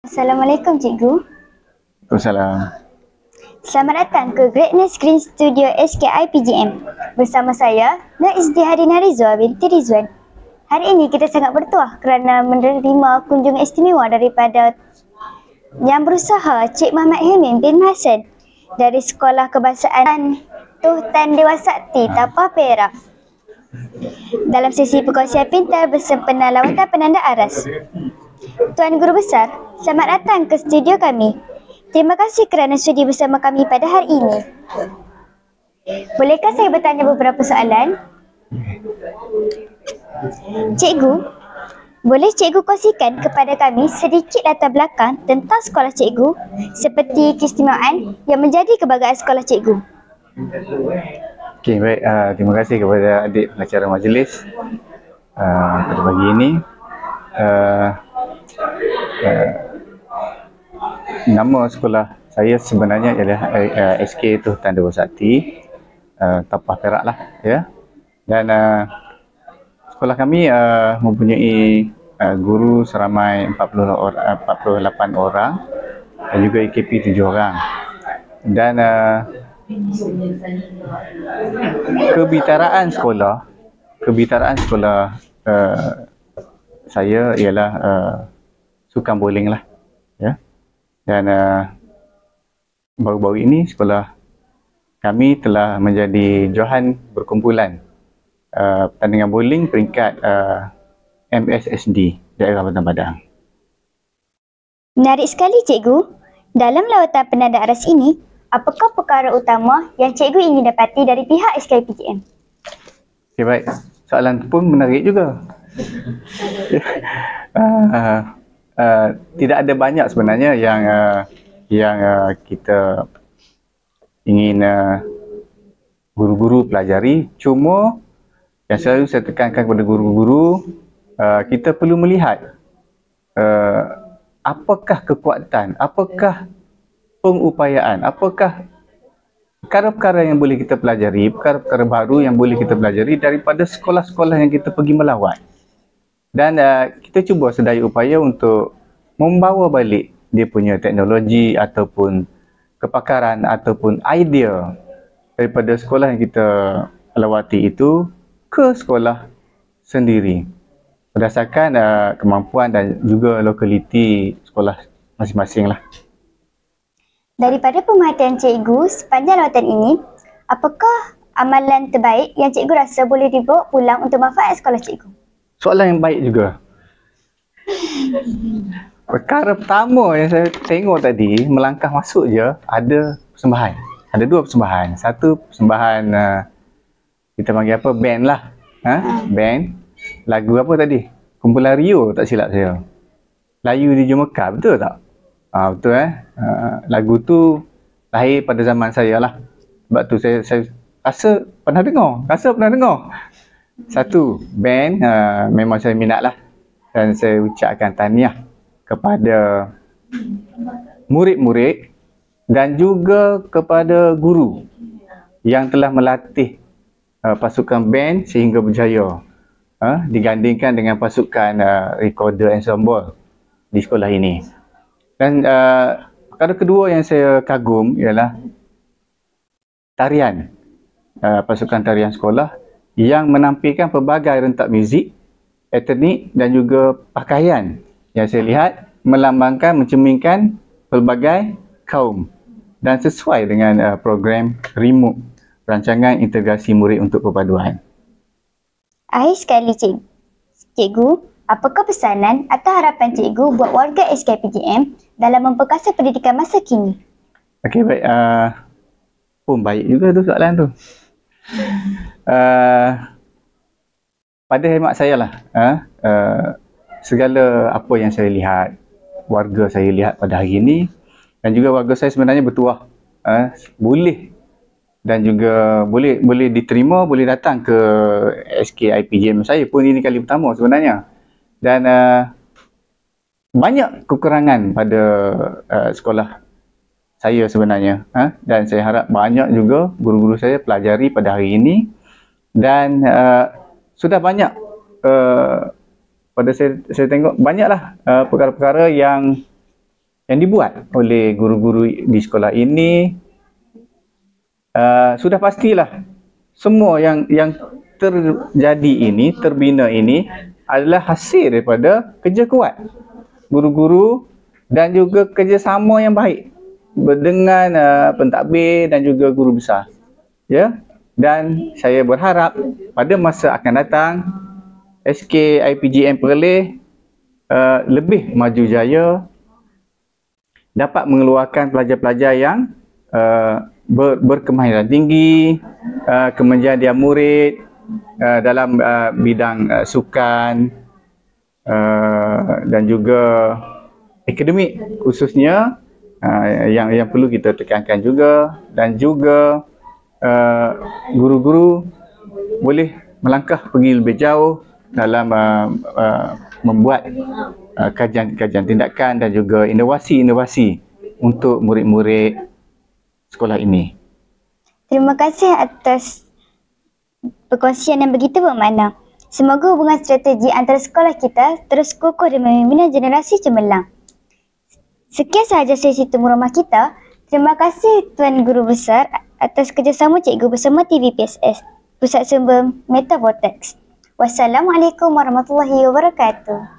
Assalamualaikum Cikgu. Waalaikumsalam. Selamat datang ke Greatness Green Studio SKIPGM. Bersama saya, Nur Izdihadina Rizwa binti Rizwan. Hari ini kita sangat bertuah kerana menerima kunjungan istimewa daripada yang berusaha Cik Muhammad Hamim bin Hasan dari Sekolah Kebangsaan Tuh Tan Dewa Sakti, Tapah Perak. Dalam sesi perkongsian pintar bersempena lawatan penanda aras. Tuan Guru Besar, selamat datang ke studio kami. Terima kasih kerana sudi bersama kami pada hari ini. Bolehkah saya bertanya beberapa soalan? Cikgu, boleh cikgu kongsikan kepada kami sedikit latar belakang tentang sekolah cikgu seperti keistimewaan yang menjadi kebanggaan sekolah cikgu? Okey, baik. Terima kasih kepada adik pengacara majlis pada pagi ini. Nama sekolah saya sebenarnya ialah SK Tuh Tan Dewa Sakti, Tapah Perak lah, ya. Dan sekolah kami mempunyai guru seramai 48 orang dan juga AKP 7 orang. Dan kebitaraan sekolah saya ialah sukan bowling lah, ya. Dan baru-baru ini sekolah kami telah menjadi johan berkumpulan pertandingan bowling peringkat MSSD daerah Batang Padang. Menarik sekali cikgu. Dalam lawatan penanda aras ini, apakah perkara utama yang cikgu ingin dapati dari pihak SKIPGM? Okay, baik. Soalan pun menarik juga. Tidak ada banyak sebenarnya yang kita ingin guru-guru pelajari. Cuma yang selalu saya tekankan kepada guru-guru, kita perlu melihat apakah kekuatan, apakah pengupayaan, apakah perkara-perkara yang boleh kita pelajari, perkara-perkara baru yang boleh kita pelajari daripada sekolah-sekolah yang kita pergi melawat. Dan kita cuba sedaya upaya untuk membawa balik dia punya teknologi ataupun kepakaran ataupun idea daripada sekolah yang kita lawati itu ke sekolah sendiri berdasarkan kemampuan dan juga lokaliti sekolah masing-masing lah. Daripada pemerhatian cikgu sepanjang lawatan ini, apakah amalan terbaik yang cikgu rasa boleh dibawa pulang untuk manfaat sekolah cikgu? Soalan yang baik juga. Perkara pertama yang saya tengok tadi, melangkah masuk je, ada persembahan. Ada dua persembahan. Satu persembahan, kita panggil apa, band lah. Band. Lagu apa tadi? Kumpulan Rio, tak silap saya. Layu di Jumekar, betul tak? Betul lagu tu lahir pada zaman saya lah. Sebab tu saya rasa pernah dengar. Satu, band memang saya minat lah. Dan saya ucapkan tahniah kepada murid-murid dan juga kepada guru yang telah melatih pasukan band sehingga berjaya digandingkan dengan pasukan recorder ensemble di sekolah ini. Dan perkara kedua yang saya kagum ialah tarian, pasukan tarian sekolah yang menampilkan pelbagai rentak muzik, etnik dan juga pakaian yang saya lihat melambangkan, mencerminkan pelbagai kaum dan sesuai dengan program RIMUK, Rancangan Integrasi Murid untuk Perpaduan. Akhir sekali cikgu, apakah pesanan atau harapan cikgu buat warga SKIPGM dalam memperkasa pendidikan masa kini? Okey, baik. Pun baik juga tu soalan tu. Pada hemat saya lah, segala apa yang saya lihat, warga saya lihat pada hari ini, dan juga warga saya sebenarnya bertuah, boleh dan juga boleh diterima, boleh datang ke SKIPGM saya pun ini kali pertama sebenarnya. Dan banyak kekurangan pada sekolah saya sebenarnya, dan saya harap banyak juga guru-guru saya pelajari pada hari ini. Dan sudah banyak pada saya tengok banyaklah perkara-perkara yang yang dibuat oleh guru-guru di sekolah ini, sudah pastilah semua yang terjadi ini, terbina ini adalah hasil daripada kerja kuat guru-guru dan juga kerjasama yang baik dengan pentadbir dan juga guru besar. Ya, dan saya berharap pada masa akan datang SK IPGM Perlis lebih maju jaya, dapat mengeluarkan pelajar-pelajar yang berkemahiran tinggi, kemenjadian murid dalam bidang sukan dan juga akademik khususnya, yang perlu kita tekankan juga, dan juga guru-guru boleh melangkah pergi lebih jauh dalam membuat kajian-kajian tindakan dan juga inovasi-inovasi untuk murid-murid sekolah ini. Terima kasih atas perkongsian yang begitu bermakna. Semoga hubungan strategi antara sekolah kita terus kukuh dan membina generasi cemerlang. Sekian sahaja sesi temu rumah kita. Terima kasih Tuan Guru Besar atas kerjasama cikgu bersama TVPSS, Pusat Sumber Meta Vortex. Wassalamualaikum warahmatullahi wabarakatuh.